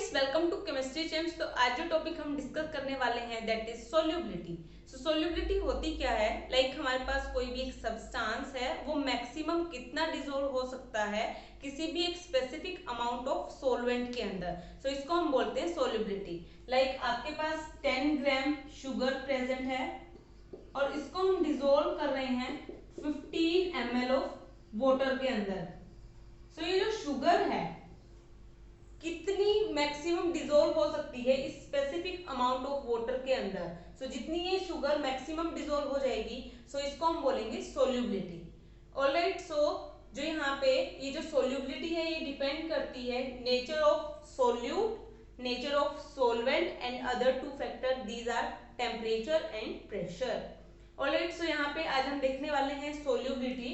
Friends, welcome to chemistry champs. तो आज जो टॉपिक हम डिस्कस करने वाले हैं that is solubility. So solubility होती क्या है? हमारे पास कोई भी एक सब्सटेंस है, वो मैक्सिमम कितना डिसॉल्व हो सकता है किसी भी एक स्पेसिफिक अमाउंट ऑफ सॉल्वेंट के अंदर। सो इसको हम बोलते हैं सोल्यूबिलिटी। आपके पास 10 ग्राम शुगर प्रेजेंट है और इसको हम डिसॉल्व कर रहे हैं 15 ml ऑफ वाटर के अंदर। सो ये जो शुगर है कितनी मैक्सिमम डिसॉल्व हो सकती है इस स्पेसिफिक अमाउंट ऑफ वाटर के अंदर। सो जितनी ये शुगर मैक्सिमम डिसॉल्व हो जाएगी, सो इसको हम बोलेंगे सोल्यूबिलिटी। ऑलराइट, सो जो यहाँ पे ये जो सोल्यूबिलिटी है ये डिपेंड करती है nature of solute, nature of solvent and other two factor, these are temperature and pressure. Alright, so यहाँ पे आज हम देखने वाले हैं सोल्यूबिलिटी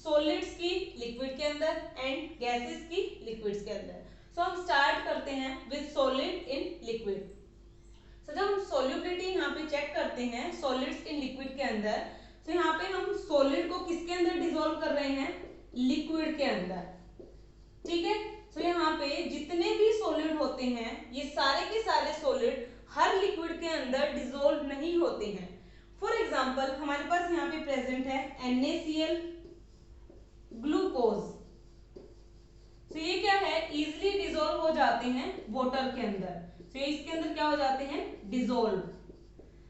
सॉलिड्स की लिक्विड के अंदर एंड गैसेस की लिक्विड्स के अंदर। सो हम स्टार्ट करते हैं विद सॉलिड इन लिक्विड। सो जब हम सोल्यूबिलिटी यहाँ पे चेक करते हैं सॉलिड्स इन लिक्विड के अंदर, तो यहाँ पे हम सॉलिड को किसके अंदर डिसॉल्व कर रहे हैं? लिक्विड के अंदर। ठीक है, सो यहाँ पे जितने भी सॉलिड होते हैं ये सारे के सारे सॉलिड हर लिक्विड के अंदर डिसॉल्व नहीं होते हैं। फॉर एग्जाम्पल हमारे पास यहाँ पे प्रेजेंट है NaCl, ग्लूकोज। तो ये क्या है? इजिली डिसॉल्व हो जाते हैं वाटर के अंदर। तो ये इसके अंदर क्या हो जाते हैं? डिसॉल्व।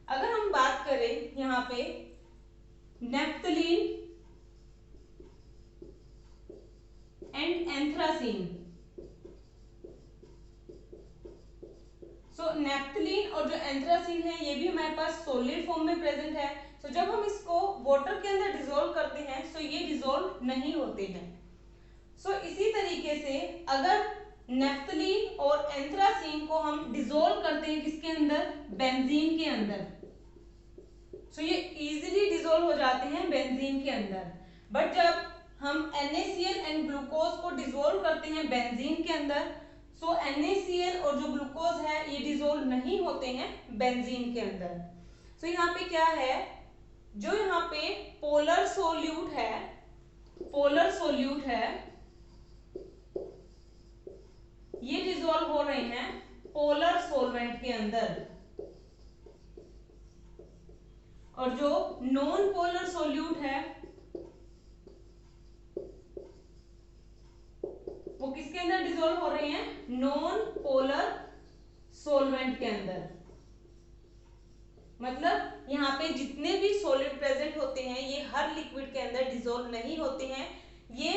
अगर हम बात करें यहाँ पे naphthalene and anthracene. So naphthalene और जो एंथ्रासीन है ये भी हमारे पास सॉलिड फॉर्म में प्रेजेंट है। तो जब हम इसको वाटर के अंदर डिसॉल्व करते हैं तो ये डिसॉल्व नहीं होते हैं। सो इसी तरीके से अगर नेफ्थलीन और एंथ्रासीन को हम डिसॉल्व करते हैं किसके अंदर? बेंजीन के अंदर। सो ये इजीली डिसॉल्व हो जाते हैं बेंजीन के अंदर। बट जब हम NaCl एंड ग्लूकोज को डिसॉल्व करते हैं बेंजीन के अंदर, सो NaCl और जो ग्लूकोज है ये डिसॉल्व नहीं होते हैं बेंजीन के अंदर। सो यहाँ पे क्या है? जो यहाँ पे पोलर सोल्यूट है ये डिसॉल्व हो रहे हैं पोलर सॉल्वेंट के अंदर, और जो नॉन पोलर सोल्यूट है वो किसके अंदर डिसॉल्व हो रहे हैं? नॉन पोलर सॉल्वेंट के अंदर। मतलब यहाँ पे जितने भी सॉलिड प्रेजेंट होते हैं ये हर लिक्विड के अंदर डिसॉल्व नहीं होते हैं। ये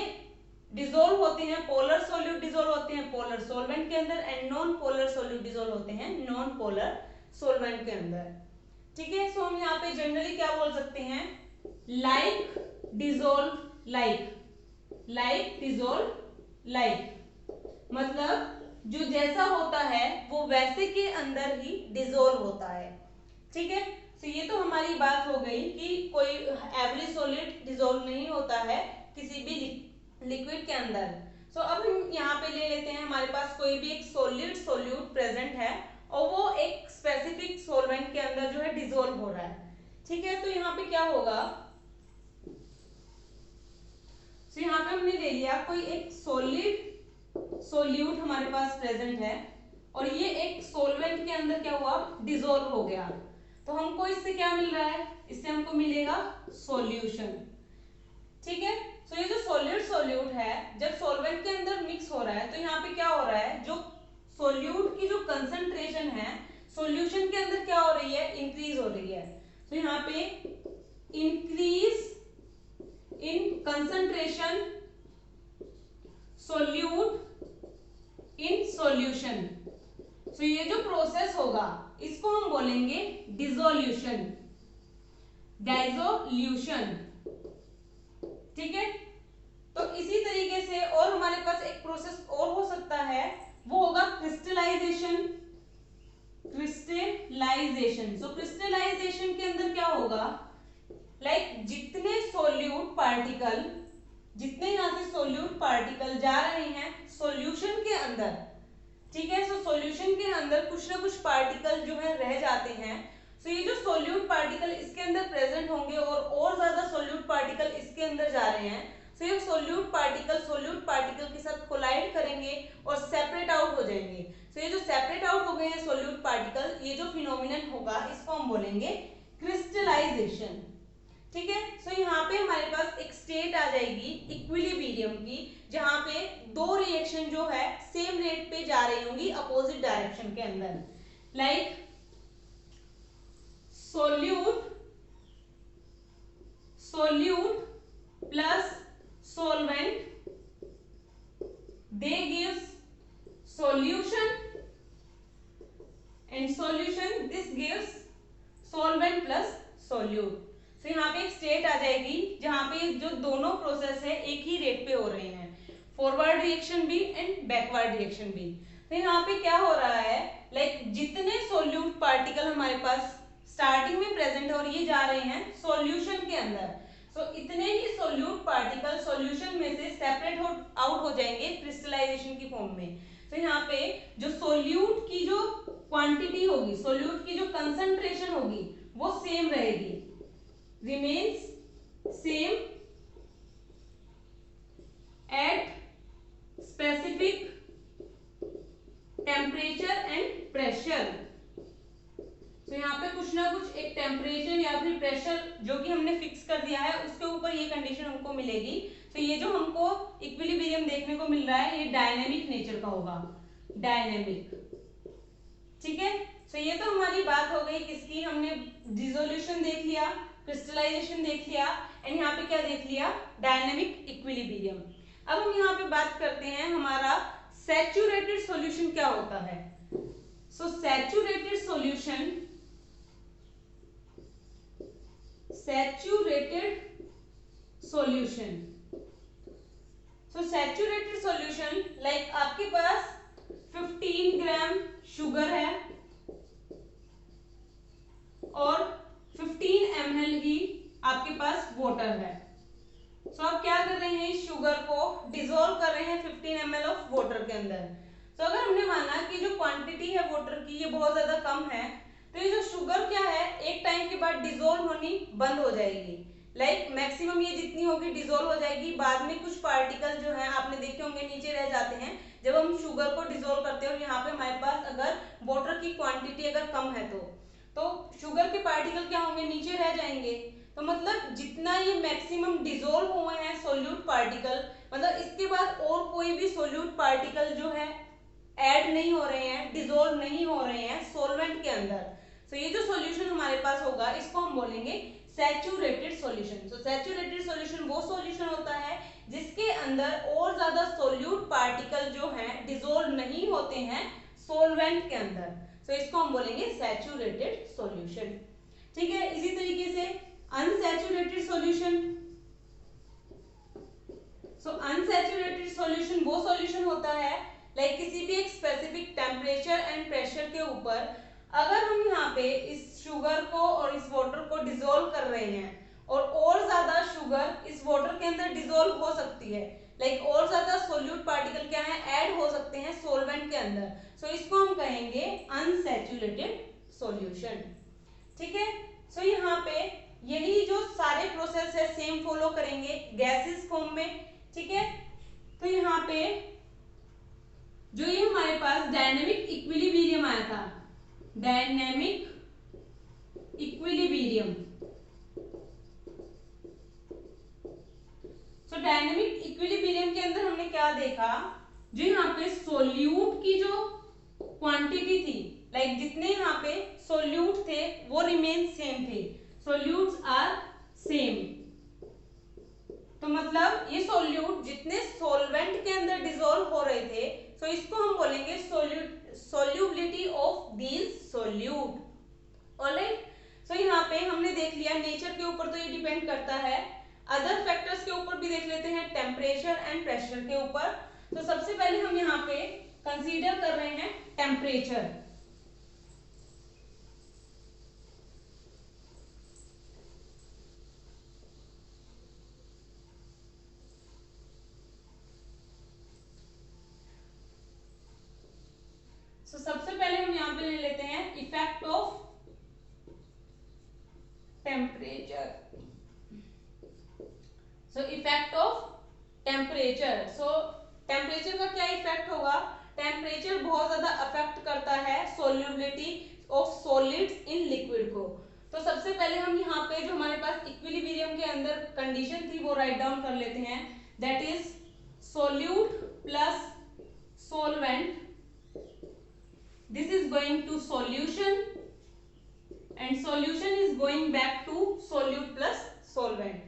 डिसॉल्व होते हैं पोलर सॉल्यूट डिसॉल्व होते हैं पोलर सॉल्वेंट के अंदर and non polar solute dissolve होते हैं नॉन पोलर सॉल्वेंट के अंदर। ठीक है, सो हम यहाँ पे जनरली क्या बोल सकते हैं? Like dissolve like, like dissolve like. मतलब जो जैसा होता है वो वैसे के अंदर ही डिसॉल्व होता है। ठीक है, तो ये तो हमारी बात हो गई कि कोई एवरी सॉलिड डिसॉल्व नहीं होता है किसी भी लिक्विड के अंदर। सो अब हम यहाँ पे ले लेते हैं हमारे पास कोई भी एक सॉलिड सोल्यूट प्रेजेंट है और वो एक स्पेसिफिक सॉल्वेंट के अंदर जो है डिसॉल्व हो रहा है। ठीक है, तो यहाँ पे क्या होगा? तो यहाँ पे हमने ले लिया कोई एक सॉलिड सोल्यूट हमारे पास प्रेजेंट है और ये एक सॉल्वेंट के अंदर क्या हुआ? डिसॉल्व हो गया। तो हमको इससे क्या मिल रहा है? इससे हमको मिलेगा सॉल्यूशन। ठीक है, सो ये जो सॉलिड सोल्यूट है जब सॉल्वेंट के अंदर मिक्स हो रहा है तो यहाँ पे क्या हो रहा है? जो सोल्यूट की जो कंसंट्रेशन है सॉल्यूशन के अंदर क्या हो रही है? इंक्रीज हो रही है। तो यहाँ पे increase in concentration solute in solution. So ये जो प्रोसेस होगा इसको हम बोलेंगे डिसोल्यूशन, डाइसोल्यूशन। ठीक है, तो इसी तरीके से और हमारे पास एक प्रोसेस और हो सकता है, वो होगा क्रिस्टलाइजेशन। क्रिस्टलाइजेशन, सो क्रिस्टलाइजेशन के अंदर क्या होगा? जितने सोल्यूट पार्टिकल, जितने यहां से सोल्यूट पार्टिकल जा रहे हैं सॉल्यूशन के अंदर, ठीक है, सो सॉल्यूशन के अंदर कुछ ना कुछ पार्टिकल जो है रह जाते हैं। सो ये जो सोल्यूट पार्टिकल इसके अंदर प्रेजेंट होंगे और ज्यादा सोल्यूट पार्टिकल इसके अंदर जा रहे हैं। सो ये सोल्यूट पार्टिकल के साथ कोलाइड करेंगे और सेपरेट आउट हो जाएंगे। तो ये जो सेपरेट आउट हो गए हैं सोल्यूट पार्टिकल, ये जो फिनोमिनन होगा इसको हम बोलेंगे क्रिस्टलाइजेशन। ठीक है, सो यहाँ पे हमारे पास एक स्टेट आ जाएगी इक्विलिब्रियम की, जहां पे दो रिएक्शन जो है सेम रेट पे जा रही होंगी अपोजिट डायरेक्शन के अंदर, like solute plus solvent, they gives solution, and solution this gives solvent plus solute। तो यहाँ पे एक स्टेट आ जाएगी जहां पे जो दोनों प्रोसेस है एक ही रेट पे हो रहे हैं, फॉरवर्ड रिएक्शन भी एंड बैकवर्ड रिएक्शन भी। तो यहाँ पे क्या हो रहा है, लाइक जितने सोल्यूट पार्टिकल हमारे पास स्टार्टिंग में प्रेजेंट और ये जा रहे हैं सॉल्यूशन के अंदर, तो इतने ही सोल्यूट पार्टिकल सॉल्यूशन में से सेपरेट आउट हो जाएंगे क्रिस्टलाइजेशन की फॉर्म में। तो यहाँ पे जो सोल्यूट की जो क्वांटिटी होगी, सोल्यूट की जो कंसंट्रेशन होगी वो सेम रहेगी, remains same at specific temperature and pressure. तो यहाँ पे कुछ ना कुछ एक टेम्परेचर या फिर प्रेशर जो कि हमने फिक्स कर दिया है उसके ऊपर ये कंडीशन हमको मिलेगी। तो ये जो हमको इक्विलिब्रियम देखने को मिल रहा है ये डायनेमिक नेचर का होगा, डायनेमिक। ठीक है, तो ये तो हमारी बात हो गई किसकी, हमने डिसोल्यूशन देख लिया, क्रिस्टलाइजेशन देख लिया, एंड यहाँ पे क्या देख लिया, डायनेमिक इक्विलिब्रियम। अब हम यहाँ पे बात करते हैं हमारा सैचुरेटेड सॉल्यूशन क्या होता है। सो सैचुरेटेड सॉल्यूशन, सैचुरेटेड सॉल्यूशन, सो सैचुरेटेड सॉल्यूशन लाइक आपके पास 15 ग्राम शुगर है और 15 ml ही आपके पास वाटर है। सो आप क्या कर रहे हैं, इस शुगर को डिसॉल्व कर रहे हैं 15 ml ऑफ वाटर के अंदर। तो अगर हमने माना कि जो क्वांटिटी है वाटर की ये बहुत ज्यादा कम है, तो ये जो शुगर क्या है एक टाइम के बाद डिसॉल्व होनी बंद हो जाएगी, लाइक मैक्सिमम ये जितनी होगी डिसॉल्व हो जाएगी। बाद में कुछ पार्टिकल जो है आपने देखे होंगे नीचे रह जाते हैं जब हम शुगर को डिसॉल्व करते हैं, और यहाँ पे हमारे पास अगर वाटर की क्वांटिटी अगर कम है तो शुगर के पार्टिकल क्या होंगे, नीचे रह जाएंगे। तो मतलब जितना ये मैक्सिमम डिसॉल्व हुए हैं सोल्यूट पार्टिकल, मतलब इसके बाद और कोई भी सोल्यूट पार्टिकल जो है ऐड नहीं हो रहे हैं, डिसॉल्व नहीं हो रहे हैं सोलवेंट के अंदर। तो ये जो सॉल्यूशन हमारे पास होगा इसको हम बोलेंगे सैचुरेटेड सॉल्यूशन। तो सैचुरेटेड सॉल्यूशन वो सॉल्यूशन होता है जिसके अंदर और ज्यादा सोल्यूट पार्टिकल जो हैं डिसॉल्व नहीं होते हैं सोलवेंट के अंदर, तो इसको हम बोलेंगे सैचुरेटेड सॉल्यूशन। ठीक है, इसी तरीके से अनसैचुरेटेड सॉल्यूशन। सो अनसैचुरेटेड सॉल्यूशन वो सॉल्यूशन होता है लाइक किसी भी एक स्पेसिफिक टेम्परेचर एंड प्रेशर के ऊपर अगर हम यहाँ पे इस शुगर को और इस वाटर को डिसॉल्व कर रहे हैं और ज्यादा शुगर इस वाटर के अंदर डिसॉल्व हो सकती है, लाइक और ज्यादा सोल्यूट पार्टिकल क्या है ऐड हो सकते हैं सोलवेंट के अंदर, सो इसको हम कहेंगे अनसैचुरेटेड सॉल्यूशन। ठीक है, सो यहाँ पे यही जो सारे प्रोसेस है सेम फॉलो करेंगे गैसेस फॉर्म में। ठीक है, तो यहाँ पे जो ये हमारे पास डायनेमिक इक्विलिब्रियम आया था, डायनेमिक इक्विलिब्रियम, सो डायनेमिक इक्विलिब्रियम के अंदर हमने क्या देखा, जो यहाँ पे सोल्यूट की जो क्वांटिटी थी, लाइक जितने यहाँ पे सोल्यूट थे वो रिमेन सेम थे, सोल्यूट्स आर सेम। तो मतलब ये सोल्यूट जितने सोलवेंट के अंदर डिसॉल्व हो रहे थे, तो इसको हम बोलेंगे solubility of these solute. Alright, so यहाँ पे हमने देख लिया नेचर के ऊपर तो ये डिपेंड करता है, अदर फैक्टर्स के ऊपर भी देख लेते हैं, टेम्परेचर एंड प्रेशर के ऊपर। तो सबसे पहले हम यहाँ पे कंसीडर कर रहे हैं टेम्परेचर। तो सबसे पहले हम यहाँ पे ले लेते हैं effect of temperature. So effect of temperature, so temperature का क्या इफेक्ट होगा, टेम्परेचर बहुत ज्यादा अफेक्ट करता है solubility of solids in liquid को। तो सबसे पहले हम यहाँ पे जो हमारे पास इक्विलिब्रियम के अंदर कंडीशन थी वो राइट डाउन कर लेते हैं, that is solute plus solvent, this is going to solution and solution is going back to solute plus solvent।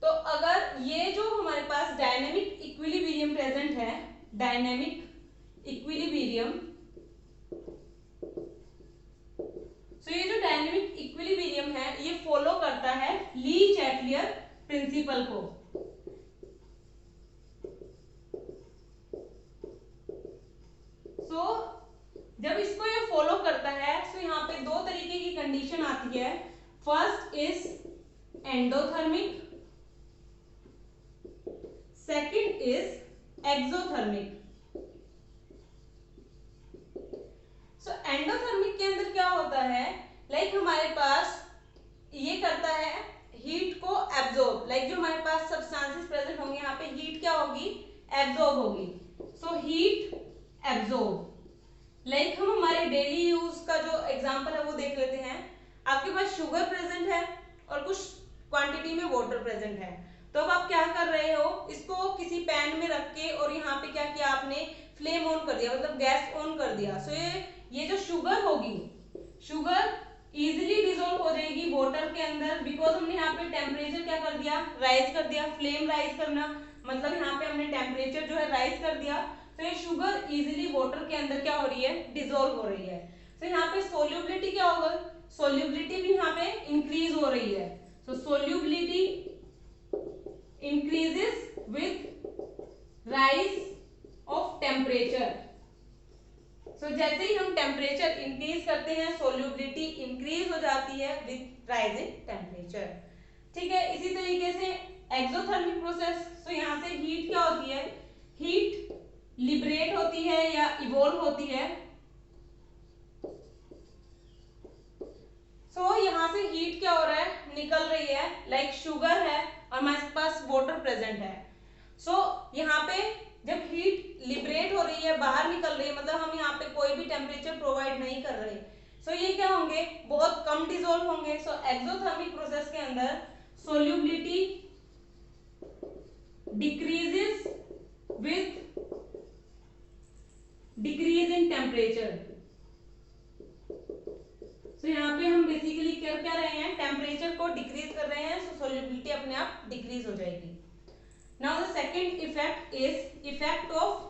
तो अगर ये जो हमारे पास डायनेमिक इक्विलिब्रियम प्रेजेंट है, डायनेमिक इक्विलिब्रियम, तो ये जो डायनेमिक इक्विलिब्रियम है ये फॉलो करता है ली चैटलियर प्रिंसिपल को। तो जब इसको ये फॉलो करता है तो यहाँ पे दो तरीके की कंडीशन आती है, first is endothermic, second is exothermic. So endothermic के अंदर क्या होता है, लाइक हमारे पास ये करता है हीट को एब्जॉर्ब, लाइक जो हमारे पास सब्सटेंसेस प्रेजेंट होंगे यहाँ पे हीट क्या होगी, एब्जॉर्ब होगी। सो हीट एब्जॉर्ब, लाइक हम हमारे डेली यूज का जो एग्जांपल है वो देख लेते हैं। आपके पास शुगर प्रेजेंट है और कुछ क्वांटिटी में वाटर प्रेजेंट है, तो अब आप क्या कर रहे हो, इसको किसी पैन में रख के और यहाँ पे क्या किया आपने, फ्लेम ऑन कर दिया, मतलब गैस ऑन कर दिया। सो ये जो शुगर होगी, शुगर इजीली डिसॉल्व हो जाएगी वाटर के अंदर, बिकॉज हमने यहाँ पे टेम्परेचर क्या कर दिया, राइज कर दिया। फ्लेम राइज करना मतलब यहाँ पे हमने टेम्परेचर जो है राइज कर दिया, तो ये शुगर इजीली वाटर के अंदर क्या हो रही है, डिसॉल्व हो रही है। तो यहाँ पे सोल्यूबिलिटी क्या होगा, सोल्यूबिलिटी भी यहाँ पे इंक्रीज हो रही है। So solubility increases with rise of temperature. So जैसे ही हम टेम्परेचर इंक्रीज करते हैं सोल्यूबिलिटी इंक्रीज हो जाती है विद राइज इन टेम्परेचर। ठीक है, इसी तरीके से एक्सोथर्मिक प्रोसेस, तो यहाँ से हीट क्या होती है, हीट लिबरेट होती है या इवोल्व होती है। सो यहाँ से हीट क्या हो रहा है, निकल रही है, लाइक शुगर है और हमारे पास वाटर प्रेजेंट है। सो यहाँ पे जब हीट लिबरेट हो रही है, बाहर निकल रही है, मतलब हम यहाँ पे कोई भी टेम्परेचर प्रोवाइड नहीं कर रहे, सो ये क्या होंगे, बहुत कम डिसॉल्व होंगे। सो एक्सोथर्मिक प्रोसेस के अंदर solubility decreases with decrease in temperature. तो यहाँ पे हम बेसिकली क्या क्या रहे हैं, टेम्परेचर को डिक्रीज कर रहे हैं, सो सोल्यूबिलिटी अपने आप डिक्रीज हो जाएगी। Now the second effect is effect of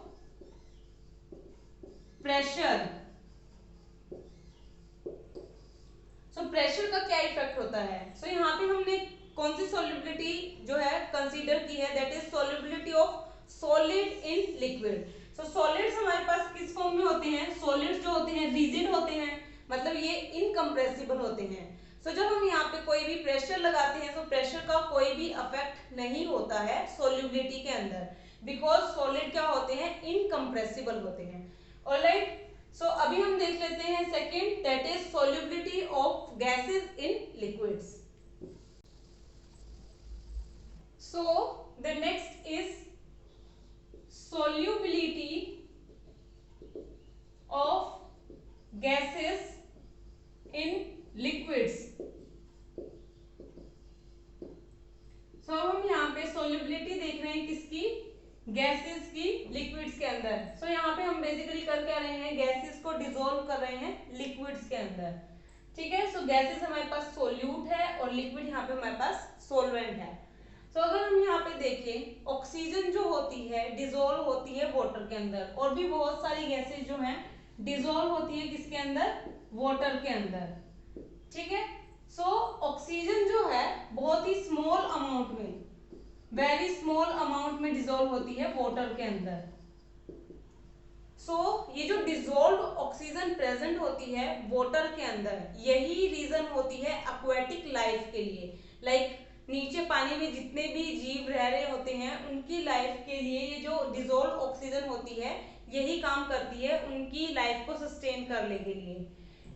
pressure. So pressure का क्या इफेक्ट होता है, सो यहाँ पे हमने कौन सी सोल्यूबिलिटी जो है कंसीडर की है, that is solubility of solid in liquid. So solids हमारे पास किस फॉर्म में होते हैं, सॉलिड्स जो होते हैं रिजिड होते हैं, मतलब ये इनकम्प्रेसिबल होते हैं। सो जब हम यहाँ पे कोई भी प्रेशर लगाते हैं तो प्रेशर का कोई भी इफेक्ट नहीं होता है सोल्यूबिलिटी के अंदर, बिकॉज सॉलिड क्या होते हैं, इनकम्प्रेसिबल होते हैं। ऑलराइट, सो अभी हम देख लेते हैं second, that is solubility of gases in liquids. So the next is solubility of gases in liquids। So हम यहाँ पे solubility देख रहे हैं किसकी, गैसेस की लिक्विड्स के अंदर। सो यहाँ पे हम बेसिकली कर क्या रहे हैं, गैसेस को डिसॉल्व कर रहे हैं लिक्विड्स के अंदर। ठीक है, सो गैसेस हमारे पास सोल्यूट है और लिक्विड यहाँ पे हमारे पास सोलवेंट है। तो अगर हम यहाँ पे देखें, ऑक्सीजन जो होती है डिसॉल्व होती है वाटर के अंदर, और भी बहुत सारी गैसेस जो हैं डिसॉल्व होती है किसके अंदर, वाटर के अंदर। ठीक है, सो ऑक्सीजन जो है बहुत ही स्मॉल अमाउंट में, वेरी स्मॉल अमाउंट में डिसॉल्व होती है वाटर के अंदर। सो ये जो डिसॉल्व ऑक्सीजन प्रेजेंट होती है वाटर के अंदर, यही रीजन होती है एक्वेटिक लाइफ के लिए, लाइक नीचे पानी में जितने भी जीव रह रहे होते हैं उनकी लाइफ के लिए ये जो डिसॉल्व ऑक्सीजन होती है यही काम करती है उनकी लाइफ को सस्टेन करने के लिए।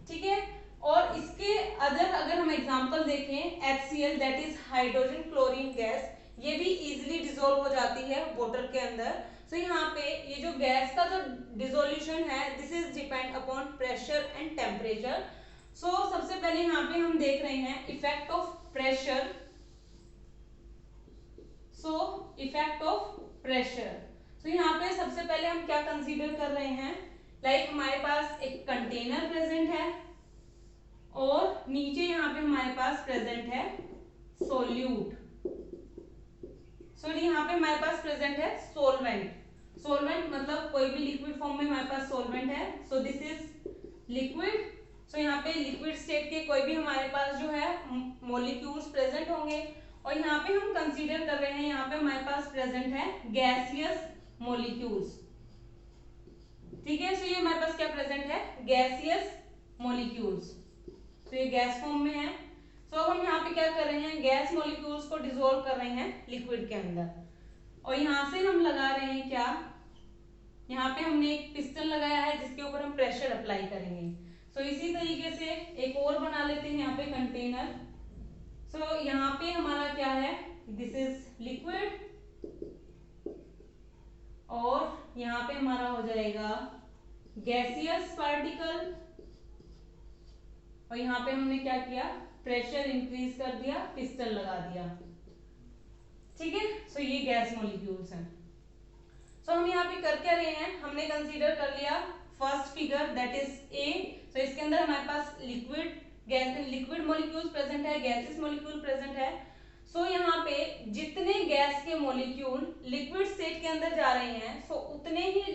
ठीक है, और इसके अगर हम एग्जांपल देखें, HCl that is hydrogen chlorine gas, ये भी इजीली डिसॉल्व हो जाती है वाटर के अंदर। सो यहाँ पे ये जो गैस का जो डिसोल्यूशन है this is depend upon pressure and temperature. So सबसे पहले यहाँ पे हम देख रहे हैं effect of pressure. So effect of pressure, तो यहाँ पे सबसे पहले हम क्या कंसीडर कर रहे हैं, लाइक हमारे पास एक कंटेनर प्रेजेंट है और नीचे यहाँ पे हमारे पास प्रेजेंट है सोल्यूट। सॉरी यहाँ पे हमारे पास प्रेजेंट है सोलवेंट। सोलवेंट मतलब कोई भी लिक्विड फॉर्म में हमारे पास सोलवेंट है। So this is liquid. So यहाँ पे लिक्विड स्टेट के कोई भी हमारे पास जो है मॉलिक्यूल्स प्रेजेंट होंगे और यहाँ पे हम कंसीडर कर रहे हैं, यहाँ पे हमारे पास प्रेजेंट है गैसियस मॉलिक्यूल्स। ठीक है, सो ये हमारे पास क्या प्रेजेंट है, गैसियस मॉलिक्यूल्स। तो ये गैस फॉर्म में है। सो अब हम यहाँ पे क्या कर रहे हैं, गैस मॉलिक्यूल्स को डिसॉल्व कर रहे हैं लिक्विड के अंदर और यहाँ से हम लगा रहे हैं क्या, यहाँ पे हमने एक पिस्टन लगाया है जिसके ऊपर हम प्रेशर अप्लाई करेंगे। सो इसी तरीके से एक और बना लेते हैं यहाँ पे कंटेनर। सो यहाँ पे हमारा क्या है, दिस इज लिक्विड और यहाँ पे हमारा हो जाएगा गैसियस पार्टिकल और यहाँ पे हमने क्या किया, प्रेशर इंक्रीज कर दिया, पिस्टन लगा दिया। ठीक है, सो ये गैस मॉलिक्यूल्स हैं। सो हम यहाँ पे कर क्या रहे हैं, हमने कंसीडर कर लिया first figure that is A. So इसके अंदर हमारे पास लिक्विड मॉलिक्यूल्स प्रेजेंट है, गैसेस मॉलिक्यूल प्रेजेंट है। सो यहाँ पे जितने गैस के मॉलिक्यूल लिक्विड स्टेट के अंदर जा रहे हैं सो उतने ही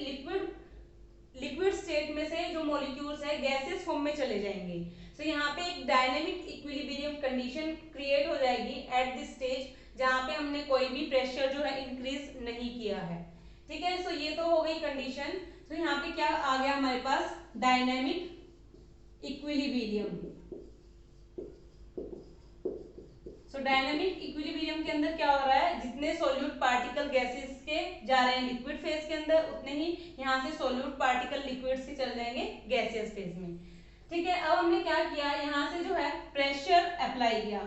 लिक्विड स्टेट में से जो मॉलिक्यूल्स है गैसेस फॉर्म में चले जाएंगे। सो यहाँ पे एक डायनेमिक इक्विलिब्रियम कंडीशन क्रिएट हो जाएगी एट दिस स्टेज जहाँ पे हमने कोई भी प्रेशर जो है इंक्रीज नहीं किया है। ठीक है, सो ये तो हो गई कंडीशन। सो यहाँ पे क्या आ गया हमारे पास, डायनेमिक इक्विलिब्रियम। सो डायनेमिक इक्विलिब्रियम के अंदर क्या हो रहा है, जितने सोल्यूट पार्टिकल गैसेस के जा रहे हैं लिक्विड फेज के अंदर उतने ही यहाँ से सोल्यूट पार्टिकल लिक्विड से चल जाएंगे गैसियस फेज में। ठीक है, अब हमने क्या किया, यहाँ से जो है प्रेशर अप्लाई किया।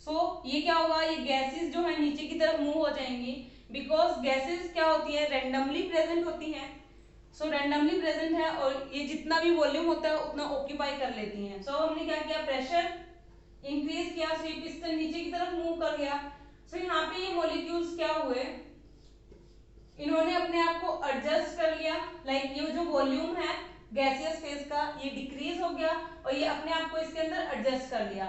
सो ये क्या होगा, ये गैसेस जो है नीचे की तरफ मूव हो जाएंगी बिकॉज गैसेस क्या होती है, रैंडमली प्रेजेंट होती हैं। सो रैंडमली प्रेजेंट है और ये जितना भी वॉल्यूम होता है उतना ऑक्यूपाई कर लेती हैं। सो हमने क्या किया, प्रेशर इंक्रीज किया, सो ये पिस्टन नीचे की तरफ मूव कर गया। सो यहाँ पे ये मॉलिक्यूल्स क्या हुए, इन्होंने अपने आप को एडजस्ट कर लिया, लाइक ये जो वॉल्यूम है गैसियस फेज का ये डिक्रीज हो गया और ये अपने आप को इसके अंदर एडजस्ट कर लिया।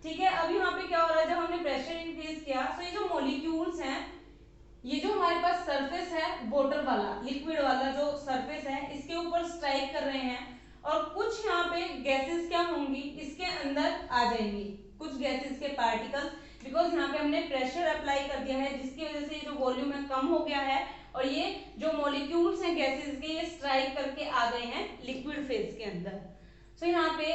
ठीक है, अब यहाँ पे क्या हो रहा है, जब हमने प्रेशर इंक्रीज किया सो ये जो मॉलिक्यूल्स हैं, ये जो हमारे पास सरफेस है वाटर वाला, लिक्विड वाला जो सरफेस है इसके ऊपर स्ट्राइक कर रहे हैं और कुछ यहाँ पे गैसेस क्या होंगी इसके अंदर आ जाएंगी, कुछ गैसेस के पार्टिकल्स, बिकॉज यहाँ पे हमने प्रेशर अप्लाई कर दिया है जिसकी वजह से ये जो वॉल्यूम है कम हो गया है और ये जो मॉलिक्यूल्स हैं गैसेस के ये स्ट्राइक करके आ गए हैं लिक्विड फेज के अंदर। सो यहाँ पे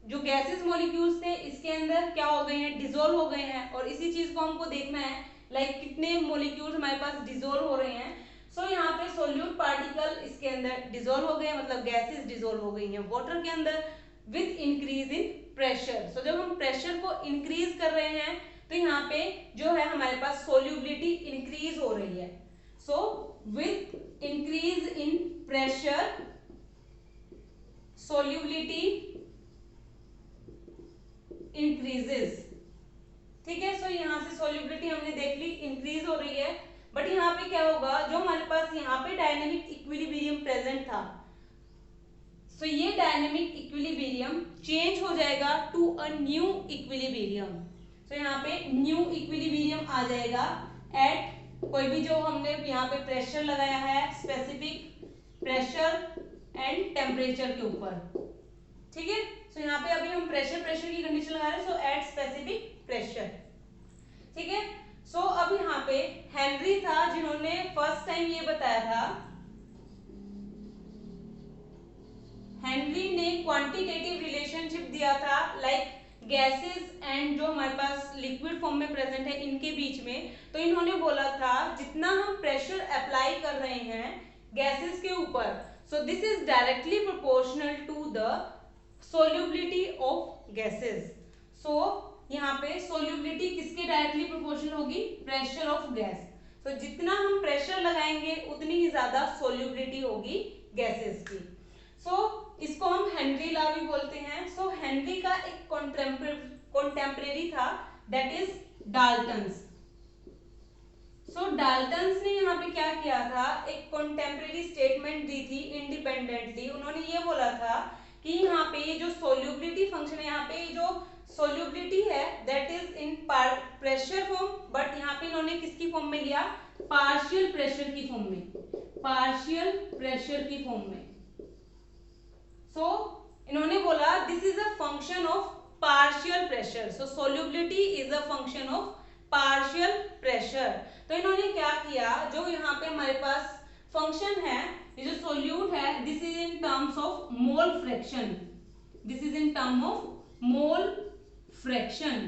जो गैसेस मॉलिक्यूल्स थे इसके अंदर क्या हो गए हैं, डिसॉल्व हो गए हैं और इसी चीज को हमको देखना है, लाइक कितने मॉलिक्यूल्स हमारे पास डिसॉल्व हो रहे हैं। सो यहाँ पे सोल्यूट पार्टिकल इसके अंदर डिसॉल्व हो गए, मतलब गैसेस डिसॉल्व हो गई हैं वाटर के अंदर विद इंक्रीज इन प्रेशर। सो जब हम प्रेशर को इंक्रीज कर रहे हैं तो यहाँ पे जो है हमारे पास सोल्यूबिलिटी इंक्रीज हो रही है। So with increase in pressure solubility increases. ठीक है, सो यहाँ से सोल्यूबिलिटी हमने देख ली इंक्रीज हो रही है, बट यहाँ पे क्या होगा, जो हमारे पास यहाँ पे डायनेमिक इक्विलिब्रियम प्रेजेंट था सो ये डायनेमिक इक्विलिब्रियम चेंज हो जाएगा टू अ न्यू इक्विलिब्रियम। सो यहाँ पे न्यू इक्विलिब्रियम आ जाएगा एट कोई भी जो हमने यहाँ पे प्रेशर लगाया है स्पेसिफिक प्रेशर एंड टेम्परेचर के ऊपर। ठीक है, सो यहाँ पे अभी हम प्रेशर की कंडीशन लगा रहे हैं, सो एट स्पेसिफिक प्रेशर। ठीक है, सो अब यहाँ पे हेनरी था जिन्होंने फर्स्ट टाइम ये बताया था, हेनरी ने क्वांटिटेटिव रिलेशनशिप दिया था लाइक गैसेस एंड जो हमारे पास लिक्विड फॉर्म में प्रेजेंट है इनके बीच में। तो इन्होंने बोला था जितना हम प्रेशर अप्लाई कर रहे हैं गैसेस के ऊपर so this is directly proportional to the solubility of gases. So यहाँ पे सोल्यूबिलिटी किसके डायरेक्टली प्रोपोर्शनल होगी, प्रेशर ऑफ गैस। सो जितना हम प्रेशर लगाएंगे उतनी ही ज्यादा सोल्यूबिलिटी होगी गैसेस की। सो इसको हम हेनरी लॉ भी बोलते हैं। सो हेनरी का एक कॉन्टेम्परेरी था, that is Dalton's. So Dalton's ने यहाँ पे क्या किया था, एक कॉन्टेम्परेरी स्टेटमेंट दी थी इंडिपेंडेंटली। उन्होंने ये बोला था कि यहाँ पे ये जो सोल्यूबिलिटी फंक्शन है, यहाँ पे जो सोल्यूबिलिटी है that is in pressure form, but यहाँ पे इन्होंने किसकी फॉर्म में लिया, पार्शियल प्रेशर की फॉर्म में, पार्शियल प्रेशर की फॉर्म में। सो इन्होंने बोला this is a function of partial pressure. So solubility is a function of partial pressure. तो इन्होंने क्या किया, जो यहाँ पे हमारे पास फंक्शन है, ये जो सोल्यूट है, this is in terms of mole fraction, this is in term of mole fraction.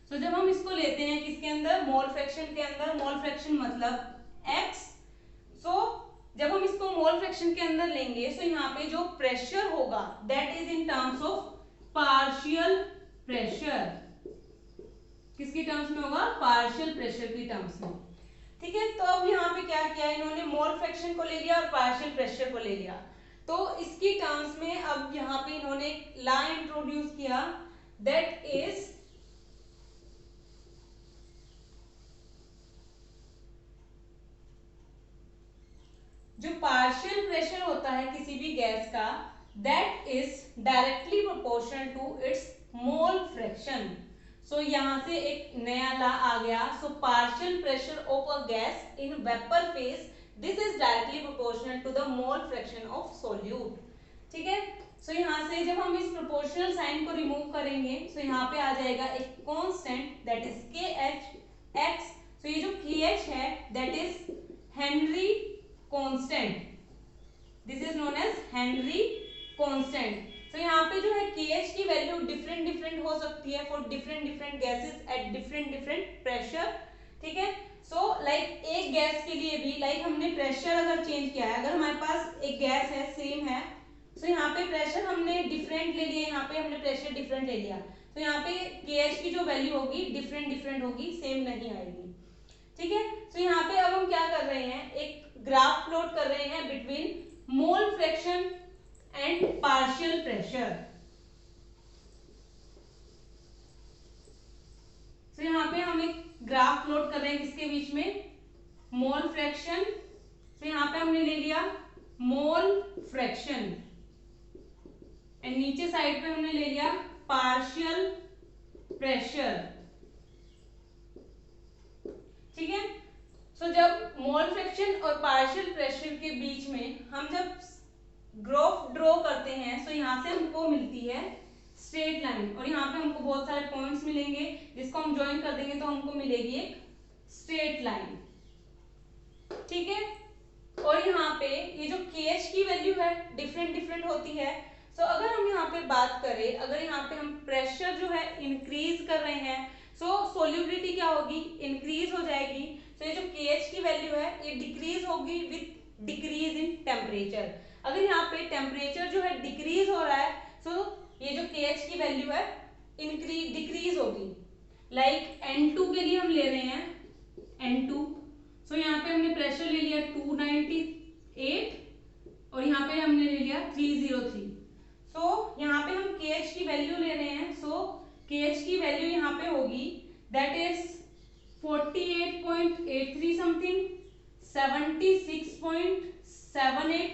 तो जब हम इसको लेते हैं किसके अंदर, मोल फ्रैक्शन के अंदर, मोल फ्रैक्शन मतलब x। सो जब हम इसको मोल फ्रैक्शन के अंदर लेंगे, सो यहाँ पे जो प्रेशर होगा that is in terms of partial pressure. किसकी टर्म्स में होगा, पार्शियल प्रेशर की टर्म्स में। ठीक है, तो अब यहाँ पे क्या किया इन्होंने, मोल फ्रैक्शन को ले लिया और पार्शियल प्रेशर को ले लिया। तो इसकी टर्म्स में अब यहाँ पे इन्होंने लॉ इंट्रोड्यूस किया, दैट इज जो पार्शियल प्रेशर होता है किसी भी गैस का, that is directly proportional to its mole fraction. So यहाँ से एक नया लॉ आ गया। So partial pressure of a gas in vapour phase, this is directly proportional to the mole fraction of solute. ठीक है, सो यहाँ से जब हम इस प्रोपोर्शनल साइन को रिमूव करेंगे, सो यहाँ पे आ जाएगा एक constant that is KH x। So ये जो KH है that is Henry constant, this is known as Henry constant. तो यहाँ पे जो है KH की वैल्यू डिफरेंट हो सकती है for different gases at different pressure. ठीक है, सो लाइक एक गैस के लिए भी, लाइक हमने प्रेशर अगर चेंज किया है, अगर हमारे पास एक गैस है सेम है, सो यहाँ पे प्रेशर हमने डिफरेंट ले लिया, यहाँ पे हमने प्रेशर डिफरेंट ले लिया, तो यहाँ पे KH की जो वैल्यू होगी डिफरेंट होगी, सेम नहीं आएगी। ठीक है, तो यहाँ पे अब हम क्या कर रहे हैं, एक ग्राफ प्लॉट कर रहे हैं between mole fraction and partial pressure. तो यहाँ पे हम एक ग्राफ प्लॉट कर रहे हैं किसके बीच में, मोल फ्रैक्शन। तो यहाँ पे हमने ले लिया मोल फ्रैक्शन एंड नीचे साइड पे हमने ले लिया पार्शियल प्रेशर। ठीक है, सो जब मोल फ्रैक्शन और पार्शियल प्रेशर के बीच में हम जब ग्राफ ड्रॉ करते हैं, सो यहाँ से हमको मिलती है स्ट्रेट लाइन, और यहाँ पे हमको बहुत सारे पॉइंट्स मिलेंगे जिसको हम ज्वाइन कर देंगे तो हमको मिलेगी एक स्ट्रेट लाइन। ठीक है, और यहाँ पे ये जो KH की वैल्यू है डिफरेंट होती है। सो अगर हम यहाँ पे बात करें, अगर यहाँ पे हम प्रेशर जो है इंक्रीज कर रहे हैं, सो सोल्यूबिलिटी क्या होगी, इंक्रीज हो जाएगी। सो ये जो KH की वैल्यू है ये डिक्रीज होगी विथ डिक्रीज इन टेम्परेचर। अगर यहाँ पे टेम्परेचर जो है डिक्रीज हो रहा है, सो ये जो KH की वैल्यू है डिक्रीज होगी। लाइक N2 के लिए हम ले रहे हैं N2, सो यहाँ पे हमने प्रेशर ले लिया 298 और यहाँ पे हमने ले लिया 303। सो यहाँ पे हम KH की वैल्यू ले रहे हैं, सो KH की वैल्यू यहाँ पे होगी दैट इज 48.83 समथिंग, 76.78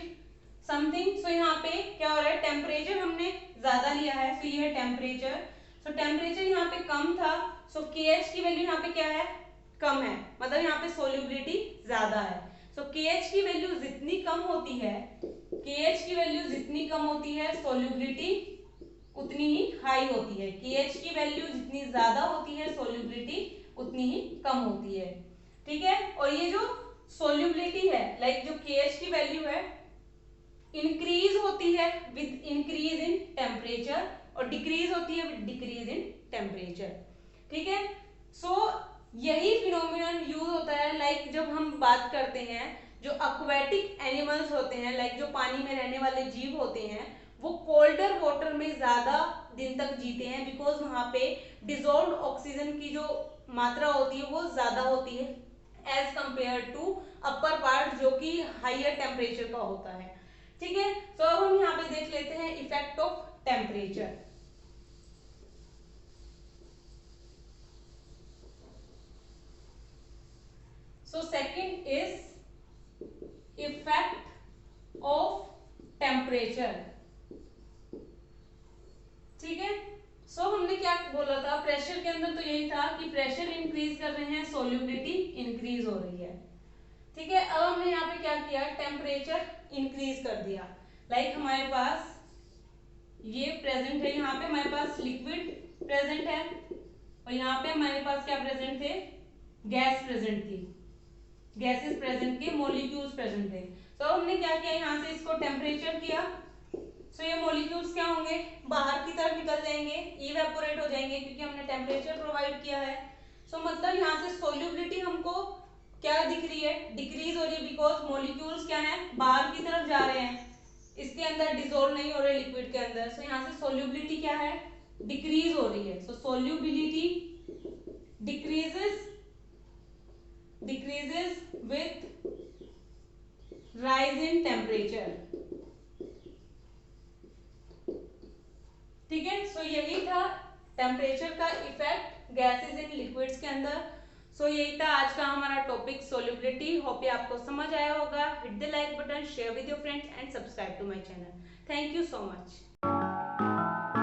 समथिंग। सो यहाँ पे क्या हो रहा है, टेम्परेचर हमने ज्यादा लिया है, सो ये है टेम्परेचर। सो टेम्परेचर यहाँ पे कम था, सो KH की वैल्यू यहाँ पे क्या है, कम है, मतलब यहाँ पे सोल्यूबिलिटी ज्यादा है। सो KH की वैल्यू जितनी कम होती है, KH की वैल्यू जितनी कम होती है सोल्यूबिलिटी उतनी ही हाई होती है। KH की वैल्यू जितनी ज्यादा होती है सोल्यूबिलिटी उतनी ही कम होती है। ठीक है, और ये जो सोल्यूबिलिटी है, लाइक जो KH की वैल्यू है इंक्रीज होती है विद इंक्रीज इन टेम्परेचर और डिक्रीज होती है विद डिक्रीज इन टेम्परेचर। ठीक है, सो यही फिनोमिनन यूज होता है लाइक जब हम बात करते हैं जो एक्वेटिक एनिमल्स होते हैं, लाइक जो पानी में रहने वाले जीव होते हैं, वो कोल्डर वाटर में ज्यादा दिन तक जीते हैं, बिकॉज वहां पे डिजोल्व्ड ऑक्सीजन की जो मात्रा होती है वो ज्यादा होती है as compare to upper part जो कि हायर टेम्परेचर का होता है। ठीक है, तो अब हम यहाँ पे देख लेते हैं effect of temperature. So second is effect of temperature. ठीक है, सो हमने क्या बोला था प्रेशर के अंदर, तो यही था कि प्रेशर इंक्रीज कर रहे हैं, सोल्यूबिलिटी इंक्रीज हो रही है। ठीक है, अब हमने यहाँ पे क्या किया, टेम्परेचर इंक्रीज कर दिया। लाइक हमारे पास ये प्रेजेंट है, यहाँ पे हमारे पास लिक्विड प्रेजेंट है और यहाँ पे हमारे पास क्या प्रेजेंट थे, गैस प्रेजेंट थी, गैसेस प्रेजेंट के मॉलिक्यूल्स प्रेजेंट थे। तो हमने क्या किया, यहाँ से इसको टेम्परेचर किया, सो ये मॉलिक्यूल्स क्या होंगे, बाहर की तरफ निकल जाएंगे, इवेपोरेट हो जाएंगे क्योंकि हमने टेम्परेचर प्रोवाइड किया है। सो मतलब यहाँ से सोल्यूबिलिटी हमको क्या दिख रही है, डिक्रीज हो रही है, बिकॉज मॉलिक्यूल्स क्या है, बाहर की तरफ जा रहे हैं, इसके अंदर डिसॉल्व नहीं हो रहे लिक्विड के अंदर। सो यहाँ से सोल्यूबिलिटी क्या है, डिक्रीज हो रही है। So solubility decreases with rise in temperature। ठीक है, सो यही था टेम्परेचर का इफेक्ट गैसेस इन लिक्विड्स के अंदर। सो यही था आज का हमारा टॉपिक सोल्यूबिलिटी। होप ये आपको समझ आया होगा। Hit the like button, share with your friends and subscribe to my channel. Thank you so much.